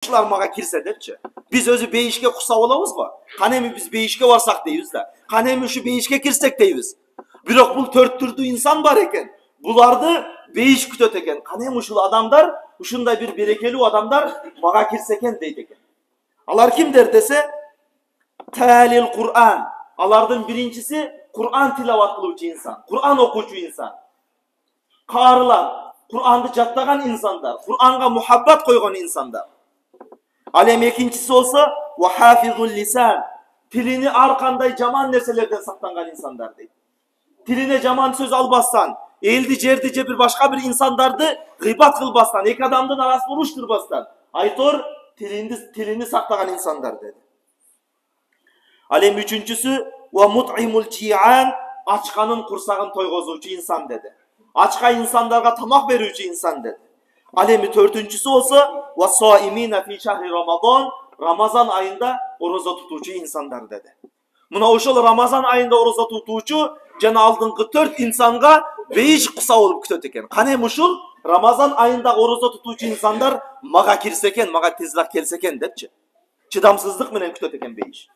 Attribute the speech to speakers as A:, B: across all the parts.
A: Ушулар мага кирсе депчи. Биз өзү бейишке кусап алабызбы? Кана эми биз бейишке барсак дейбиз да. Кана эми ушу бейишке кирсек дейбиз. Бирок бул төрт түрдүү инсан бар экен. Буларды бейиш күтөт экен. Кана эми ушул адамдар, ушундай бир берекелүү адамдар мага кирсе экен дейт экен. Алар кимдер десе, талил Кур'ан. Алардын биринчиси Кур'ан тилават кылуучу инсан, Кур'ан окуучу инсан. Карылар, Кур'анды жаттаган инсандар, Кур'анга мухаббат койгон инсандар. Ал эми экинчиси болсо ва хафизул лисан. Тилини ар кандай жаман нерселерден сактанган инсандар дейт. Тилине жаман сөз албастан, элди жерди же бир башка бир инсандарды гыйбат кылбастан, эки адамдын арасын уруштурбастан, айтор тилини сактаган инсандар деди. Ал эми үчүнчүсү ва мут'имул жиан, ачканын курсагын тойгозуучу инсан деди. Ачка инсандарга тамак берүүчү инсан деди. Ал эми төртүнчүсү болсо ва саимина фи шахри рамазан, Рамазан айында орозо тутуучу инсандар деди. Мына ошол Рамазан айында орозо тутуучу жана алдыңкы төрт инсанга бейиш куса болуп күтөт экен. Кана эми ушул Рамазан айында орозо тутуучу инсандар мага кирсе экен, мага тезирээк келсе экен депчи. Чыдамсыздык менен күтөт экен бейиш.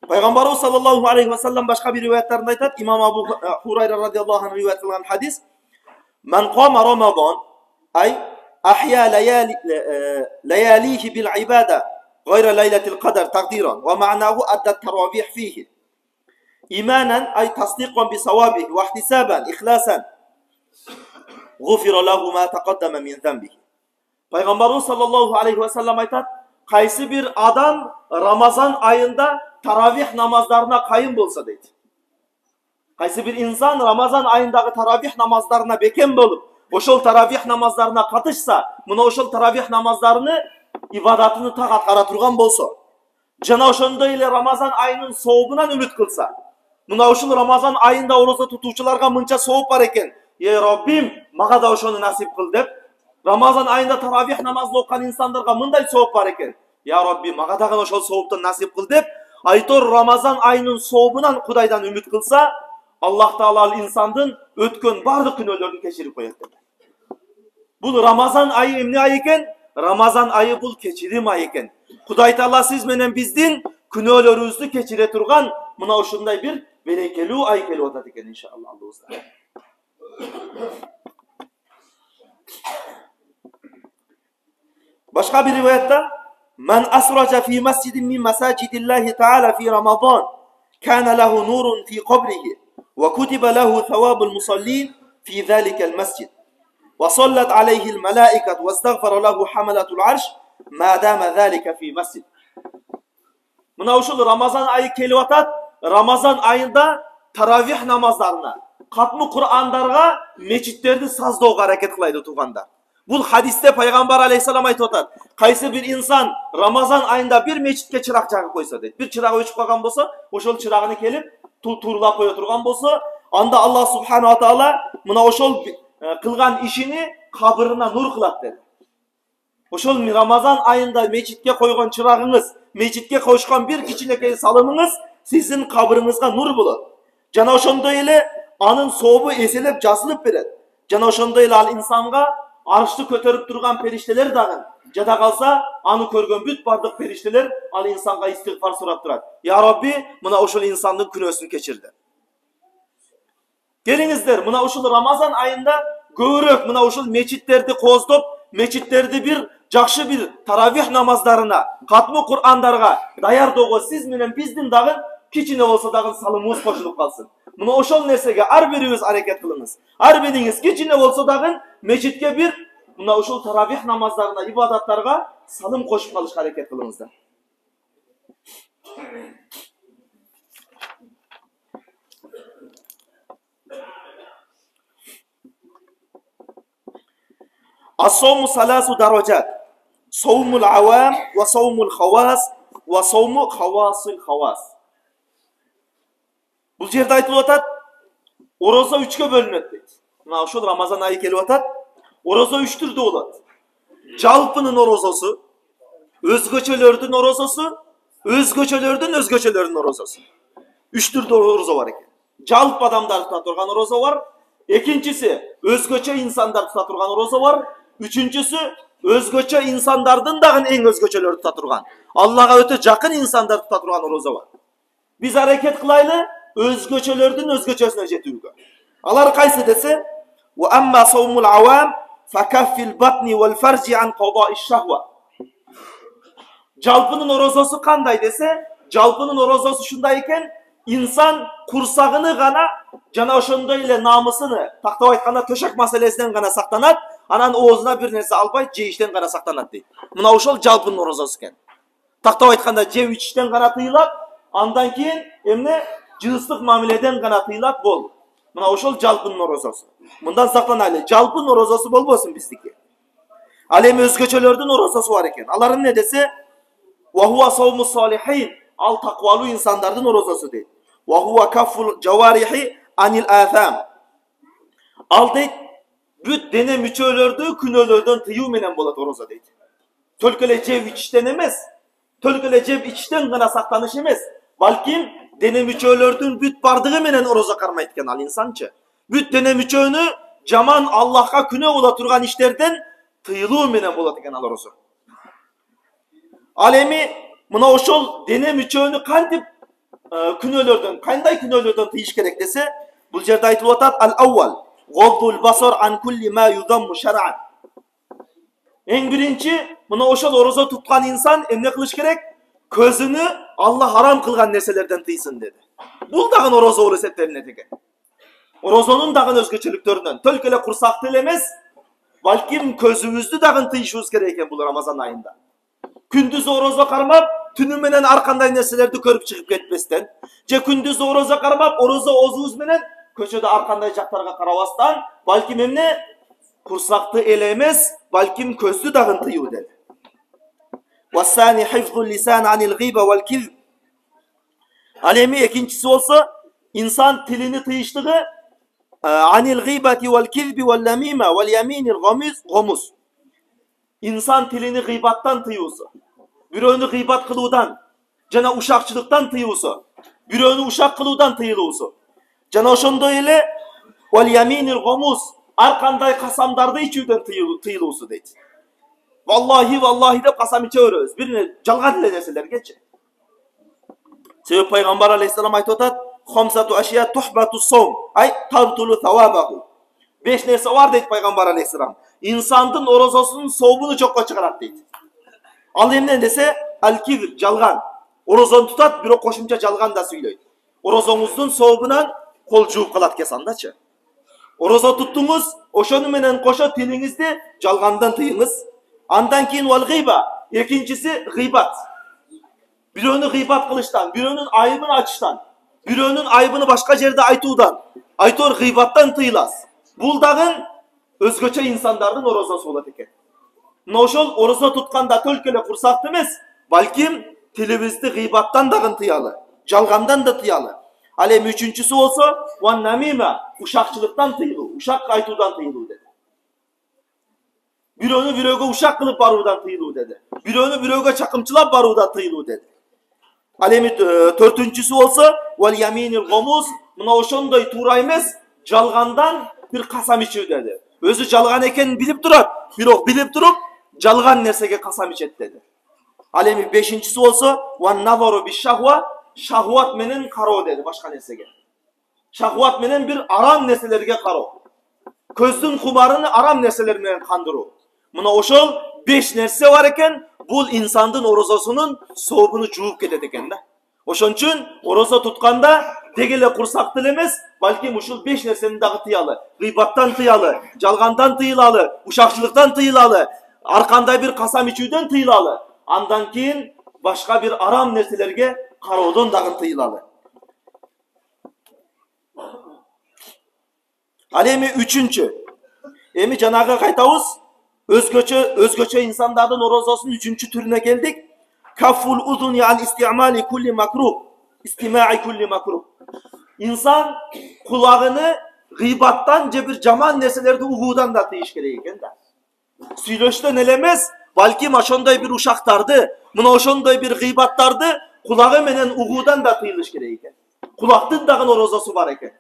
A: Пайгамбарыбыз саллаллаху алейхи ва саллям башка бир риваяттарында айтат, имам Абу Хурайра радиаллаху анху риваят кылган хадис: "Ман қама Рамазан, ай ахья лаялихи бил ибада, гайра лайлатил қадар тaqdiran, ва ма'наху адда таравих фихи. Иманан ай тасдиқан би савабихи ва ихтисабан ихласан, гуфира лаху ма тaqaddama min замбихи." Пайгамбарыбыз саллаллаху алейхи ва саллям айтат, кайсы бир адам Рамазан айында таравих намаздарына кайын болса дейт. Кайсы бир инсан Рамазан айындагы таравих намаздарына бекен болуп, ошол таравих намаздарына катышса, мына ошол таравих намаздарын ибадатыны так аткара турган болсо, жана ошондой эле Рамазан айынын сообунан үмүт кылса, мына ушул Рамазан айында орозо тутуучуларга мынча сооп бар экен. Раббим, мага да ошону насип кыл деп, Рамазан айында таравих намазын окуган инсандарга мындай сооп бар экен. Раббим, мага дагы ошол сооптон насип кыл деп, айтор Рамазан айынын сообунан Кудайдан үмүт кылса, Аллах Таала ал инсандын өткөн бардык күнөөлөрүн кечирип коет деп. Бул Рамазан айы эмне ай экен? Рамазан айы бул кечирим ай экен. Кудай Таала сиз менен биздин күнөөлөрүбүздү кечире турган мына ушундай бир берекелүү ай келип атат экен иншалла Аллахубуздан. Башка бир риваятта: "Ман асража фи масжидин мин масаджидиллахи таала фи Рамазан, кана лаху нурун фи қабрихи, ва кутиба лаху thawabul musallin фи заликал масжид, ва саллат алейхи al-малаикату ва астагфара лаху хамалатул арш, ма дама залика фи масжид." Мына ушул Рамазан айы келип атат. Рамазан айында таравих намаздарына, катмы Кур'андарга мечиттерди саздоого аракет кылайды тургандар. Бул хадисте пайгамбар алейхиссалам айтып атат, кайсы бир инсан Рамазан айында бир мечитке чырак жагып койсо дейт. Бир чырак өчүп калган болсо, ошол чырагын келип туурулап кое турган болсо, анда Аллах субхана ва таала мына ошол кылган ишини кабырына нур кылат дейт. Ошол Рамазан айында мечитке койгон чырагыңыз, мечитке кошкон бир кичинекей салымыңыз сиздин кабырыңызга нур болот. Жана ошондой эле анын сообу эселеп жазылып берет. Жана ошондой эле ал инсанга аршты көтөрүп турган периштелер дагы жада калса, аны көргөн бүт бардык периштелер ал инсанга истигфар сурап турат. Я Рабби, мына ошол инсандын күнөөсүн кечирди. Келиңиздер, мына ушул Рамазан айында көбүрөөк мына ушул мечиттерди кооздоп, мечиттерди бир жакшы бир таравих намаздарына, катмы Кур'андарга даярдоого сиз менен биздин дагы кичине болсо дагы салымыбыз кошулуп калсын. Мына ошол нерсеге ар бирибиз аракет кылыңыз. Ар бириңиз кичине болсо дагы мечитке бир мына ушул таравих намаздарына, ибадаттарга салым кошуп калышка аракет кылыңыздар. As-sawmu salasu darajat. Sawmul awam wa sawmul khawas wa sawmu khawasil khawas. Бул жерде айтылып атат, орозо 3-кө бөлүнөт дейт. Мына ошол Рамазан айы келип атат. Орозо 3 түрдүү болот. Жалпынын орозосу, өзгөчөлөрдүн орозосу, өзгөчөлөрдүн орозосу. 3 түрдүү орозо бар экен. жалпы адамдар тута турган орозо бар. Экинчиси өзгөчө инсандар тута турган орозо бар. Үчүнчүсү өзгөчө инсандардын дагы эң өзгөчөлөрү тута турган, Аллага өтө жакын инсандар тута турган орозо бар. Биз аракет кылайлы өзгөчөлөрдүн өзгөчөсүнө жетүүгө. Алар кайсы десе, wa amma sawmul awam fakaffil batni wal farji an qada'ish shahwa. Жалпынын орозосу кандай десе, жалпынын орозосу ушундай экен, инсан курсагыны гана жана ошондой эле намысыны, тактап айтканда төшөк маселесинен гана сактанат, анан оозуна бир нерсе албай жейиштен гана сактанат дейт. Мына ошол жалпынын орозосу экен. Тактап айтканда жеп ичиштен гана тыйылат, андан кийин эмне жыныстык мамиледен гана тыйылат болду. Мына ошол жалпынын орозосу. Мындан сактанайлы, жалпынын орозосу болбосун биздики. Ал эми өзгөчөлөрдүн орозосу бар экен. Алар эмне десе, wa huwa sawmus salihin, ал таквалуу инсандардын орозосу дейт. Wa huwa kafful jawarihi anil atham. Ал дейт, бүт дене мүчөлөрдү күнөөлөрдөн тыюу менен болот орозо дейт. Төлкө эле жеп ичиштен эмес, төлкө эле жеп ичиштен гана сактаныш эмес, балким дене мүчөлөрдүн бүт бардыгы менен орозо кармайт экен ал инсанчы. Бүт дене мүчөнү жаман Аллахка күнөө боло турган иштерден тыйылуу менен болот экен ал орозо. Ал эми мына ошол дене мүчөнү кантип күнөөлөрдөн, кандай күнөөлөрдөн тыйыш керек десе, бул жерде айтылып атат ал-аввал годдул басар ан кулли ма юдамму шар'ан. Эң биринчи мына ошол орозо туткан инсан эмне кылыш керек? Көзүнү Алла харам кылган нерселерден тыйсын деди. Бул дагы орозо болуп эсептелинет экен. Орозонун дагы өзгөчөлүктөрүнөн төлкө эле курсакты эле эмес, балким көзүбүздү дагы тыйышыбыз керек экен бул Рамазан айында. Күндүз орозо кармап, түнү менен ар кандай нерселерди көрүп чыгып кетпестен, же күндүз орозо кармап, орозо оозубуз менен көчөдө ар кандай жактарга карабастан, балким эмне курсакты эле эмес, балким көздү дагы тыюу деди. Wasani hifzul lisan anil ghiba wal kizb. Ал эми экинчиси болсо, инсан тилини тыйыштыгы anil ghibati wal kizbi wal lamima wal yaminil ghamus. Инсан тилини гыйбаттан тыюусу, бирөөнү гыйбат кылуудан жана ушакчылыктан тыюусу, бирөөнү ушак кылуудан тыйылуусу. Жана ошондой эле wal yaminil ghamus, ар кандай касамдарды ичүүдөн тыйылуусу дейт. Валлахи деп касам иче беребиз. Бир жалган эле нерселергечи. Себеп пайгамбар алейхиссалам айтып атат, "Хамсату ашия тухбату сом", ай табтулу савабаху. 5 нерсе бар дейт пайгамбар алейхиссалам. Инсандын орозосунун сообуну жокко чыгарат дейт. Ал эмне десе, ал-кибр, жалган. Орозон тутат, бирок кошумча жалган да сүйлөйт. Орозоңуздун сообунан кол жууп калат кесандачы. Орозо туттуңуз, ошону менен кошо тилиңизди жалгандан тыйыңыз. Андан кийин вал гыйба, экинчиси гыйбат. Бирөөнү гыйбат кылыштан, бирөөнүн айыбын ачыштан, бирөөнүн айыбын башка жерде айтуудан, айтор гыйбаттан тыйыласыз. Бул дагы өзгөчө инсандардын орозосу болот экен. Мына ошол орозо тутканда төлкө эле курсакты эмес, балким тилибизди гыйбаттан дагы тыялы, жалгандан да тыялы. Ал эми үчүнчүсү болсо, ван намима, ушакчылыктан тыйылуу, ушак айтуудан тыйылуу деди. Бирөөнү бирөөгө ушак кылып баруудан тыйылуу деди. Бирөөнү бирөөгө чакымчылап баруудан тыйылуу деди. Ал эми төртүнчүсү болсо, вал яминил гомус, мына ошондой туура эмес, жалгандан бир касам ичүү деди. Өзү жалган экенин билип турат, бирок билип туруп жалган нерсеге касам ичет деди. Ал эми бешинчиси болсо, ван назару биш шахва, шахват менен кароо деди башка нерсеге. Шахват менен бир арам нерселерге кароо. Көздүн кумарын арам нерселер менен кандыруу. Мына ошол 5 нерсе бар экен, бул инсандын орозосунун сообуну жууп кетет экен да. Ошон үчүн орозо тутканда деги эле курсакты эле эмес, балким ушул 5 нерсени дагы тыялы. Гыйбаттан тыялы, жалгандан тыйылалы, ушакчылыктан тыйылалы, ар кандай бир касам ичүүдөн тыйылалы. Андан кийин башка бир арам нерселерге кароодон дагы тыйылалы. Ал эми үчүнчү. Эми жанагы кайтабыз, өзгөчө инсандардын орозосунун үчүнчү түрүнө келдик. Кафул узуни ан истимали кулли макрух, истимаи кулли макрух. Инсан кулагыны гыйбаттан же бир жаман нерселерди угуудан да тыйыш керек экен да. Сүйлөштөн эле эмес, балким ошондой бир ушактарды, мына ошондой бир гыйбаттарды кулагы менен угуудан да тыйылыш керек экен. Kulaqtın dagın orozası var eken.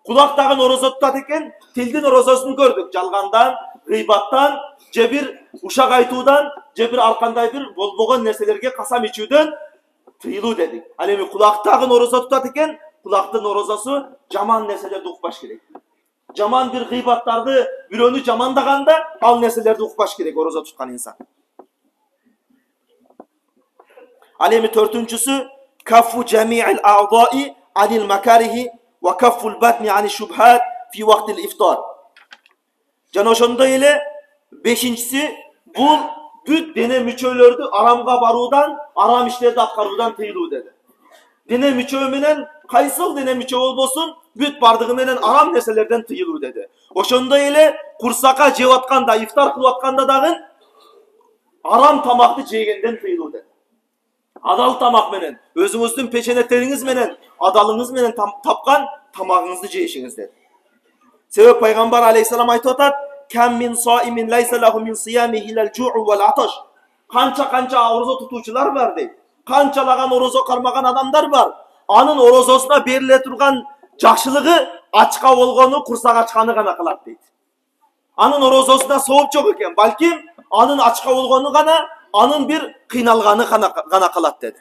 A: Kulak dagın oroza tutat eken, tildin orozasını gördük. Jalgandan, gıybattan, je bir uşak aytuudan, je bir arkanday bir bolbogon nerselerge kasam içүүдөн tıyıluu dedik. Al эми kulak dagın oroza tutat eken, kulaktın orozası jaman nerselerdi ukbaş gerek. Jaman bir gıybattardı, bürönü jamandaganda al nerselerdi ukbaş gerek oroza tutkan insan. Al эми төртүнчүсү kaffu cemi'il a'dai anil makarihi ve kafful batni anil şubhat fi vaktil iftar. Jana oşondo ele beşinchisi bu büt dene müçölördü aramga barudan, aram işlerdi atkarudan tıyıluu dedi. Dene müçö menen kaysıl dene müçö bolbosun büt bardığı menen aram neselerden tıyıluu dedi. Oşondo ele kursaka jep atkanda, iftar kılıp atkanda dagın aram tamakты жегенден tıyıluu dedi. Adal tamak menen, özünüzdün peçenetleriniz menen, adalınız menen tapkan tamağınızды jeyişiniz dedi. Sebep Peygamber aleyhisselam aytып atat, "Kam min saimin laysa lahu min siyamihi ilal-ju'u vel-atash." Kança oroza tutucular var deydi. Kançalagan oroza karmagan adamlar var. Anın orozosuna berile turgan jakşılığı açka bolgonu, kursak açkanı gana kılat deydi. Anın orozosuna soğup çok eken, balkim anın açka bolgonu gana, anın bir kıynalganı gana kılat dedi.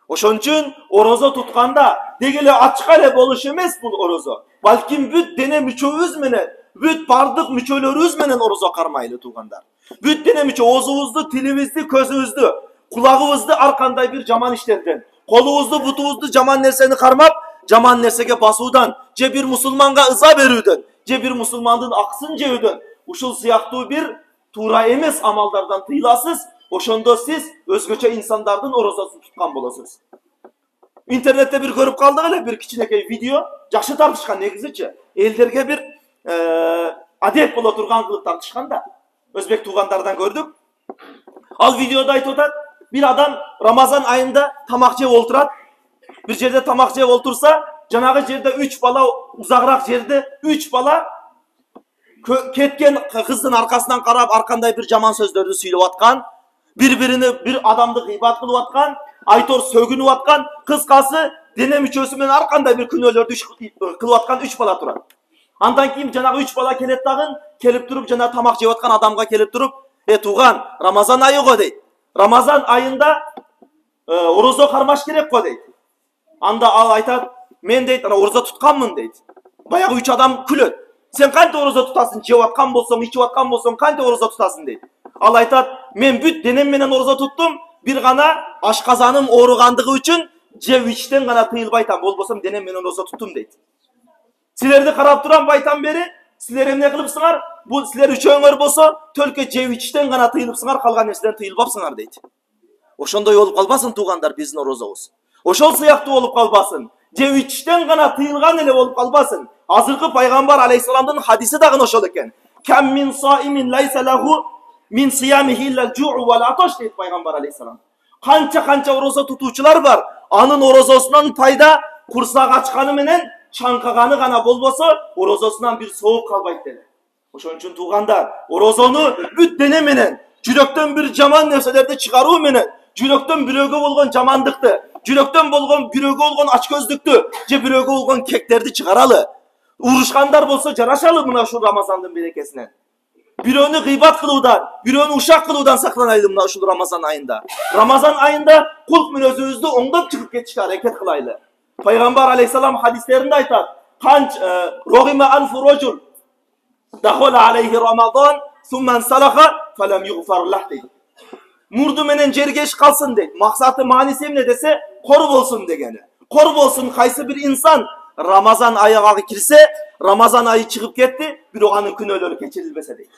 A: Oşon üçün oroza tutkanda degele açka ele boluş emes bul oroza. Balkim büt dene müçöbüz menen, büt bardık müçölörüz menen oroza karmaylı tuğandar. Büt dene müçö ozubuzdu, tilibizdi, közübüzdü, kulağыбызды arkanday bir jaman işlerden, kolubuzdu, butubuzdu jaman nerseni karmap, jaman nersege basуудан, je bir musulmanga ıza berүүдөн, je bir musulmandın aksın jeүүдөн, uşul siyaktуу bir tuura emes amallardan tıyılasız, oşondo siz özgöçe insanlardın orozaсын tutkan bolosuz. İnternette bir görüp kaldık ele bir kiçinekey video, jakşı tartışkan negiziçe. Ellerge bir adet bola turgan kılıp tartışkan da. Özbek tuğanlardan gördük. Al videoda aytып atat, bir adam Ramazan ayında tamak jep olturat. Bir jerde tamak jep oltursa, janagı jerde 3 bala uzagırak jerde 3 bala ketken kızdın arkasından karab arkanday bir jaman sözlörдү süйлөп atkan, bir adamды gıybat kılıp atkan, aytor sөгүnүп atkan, kıskası dene müçösü menen arkanday bir күнөөлөрдү kılıp atkan 3 bala turat. Andan kийин janagı 3 bala kelet dagın, kelip turup jana tamak jep atkan adamga kelip turup, tuğan, Ramazan ayı go deydi. Ramazan ayında orozo karmaş gerek go deydi. Anda al aytat, men deydi, orozo tutkanmın deydi. Bayağı 3 adam külöt. Sen kanti oroza tutasın, jep atkan bolsоң, içip atkan bolsоң, kanti oroza tutasın deydi. Al aytat, men büt denem menen oroza tuttum, bir gana aşkazanım orugandığı üçün jep içten gana tıyılıp aytam, bolbosam denem menen oroza tuttum deydi. Silerdi karap turan baytan beri, siler emne kılıpsыңар, bu siler üçöңөр bolsa, tölke jep içten gana tıyılıpsыңар, kalgan nersedен tıyılbapsыңар deydi. Oşondoy olup kalbasın tuğandar bizdin orozabız. Oşol sıyaktı olup kalbasın. Jep içten gana tıyılgan ele olup kalbasın. Azırkı Peygamber aleyhisselam'dan hadisi dagın oşol eken. Kam min saimin laysa lahu min siyamihi illal-ju'u vel-atash deydi Peygamber aleyhisselam. Kança oroza tutucular var. Anın orozasından payda kursak açkanı menen çankagаны gana bolbosa orozasından bir soğuk kalbayt dedi. Oşon üçün tuğandar orozonu büt dene menen, jüröktön bir jaman nerselerde çıkarуу menen, jüröktön bürögө bolgon jamandыкты, jüröktön bolgon bürögө bolgon açközlüktü, je bürögө bolgon keklerdi çıkaralı. Uruşkanlar bolsa jaraşalı mına şu Ramazandın berekesinden. Bürönü gıybat kılууdan, bürönü uşak kılууdan saklanaylı mına şu Ramazan ayında. Ramazan ayında kulk münözünüzde ondan çıkıp geçişe hareket kılaylı. Peygamber aleyhisselam hadislerinde aytar. Kanç roğime anfu rocul dahola aleyhi Ramazan summen salaka felem yuğfar lah deydi. Murdu menen jergeç kalsın deydi. Maksatı manisi ne dese korup olsun degeni. Korup olsun kaysı bir insan Ramazan ayağa kirse, Ramazan ayı çıkıp gitti, bir oğanın күнөөлөрү keçirilmese deydi.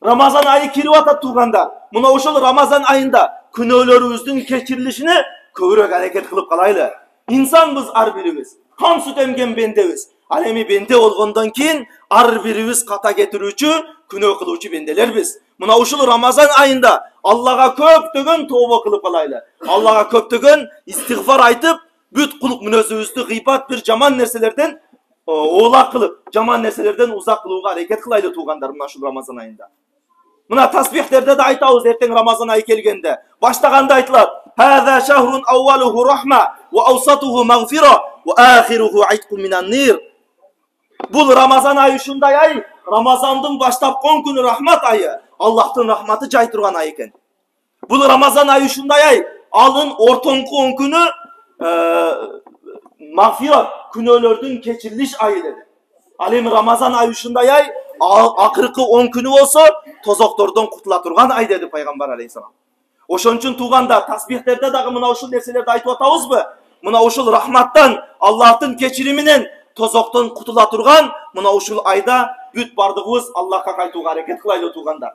A: Ramazan ayı kirip atat tuğanda, muna oşol Ramazan ayında күнөөлөрүбүздүн keçirilişine köbürөөк hareket kılıp kalaylı. İnsanbız ar birimiz, kan süt emgen bendebiz. Al эми bende olgondan keyin ar birimiz kata getirүүчү, күнөө кылуучу bendelerbiz. Muna uşul Ramazan ayında Allah'a köptөгөн tövbe kılıp kalaylı. Allah'a köptөгön istiğfar aytıp, büt kuluk münözübüzdü gıybat bir jaman nerselerden oğlak kılıp, jaman nerselerden uzak kılууга hareket kılaylı tuğanlar muna uşul Ramazan ayında. Мына тасбихтерде да айтабыз эртең Рамазан айы келгенде. Баштаганда айтылат: "Хаза шахрун аввалуху рахма, ва аусатуху магфира, ва ахируху айтқу минан нир." Бул Рамазан айы ушундай ай, Рамазандын баштапкы 10 күнү рахмат айы, Аллахтын рахматы жай турган ай экен. Бул Рамазан айы ушундай ай, алын ортоңку 10 күнү магфират, күнөөлөрдүн кечирилиш айы деди. Ал эми Рамазан айы ушундай ай, акыркы 10 күнү болсо тозоктордон кутула турган ай деди пайгамбар алейхисалам. Ошон үчүн тууганда тасбихтерде дагы мына ушул нерселерди айтып атабызбы? Мына ушул рахматтан, Аллахтын кечириминен тозоктон кутула турган мына ушул айда бүт бардыгыбыз Аллахка кайтууга аракет кылайлы туугандар.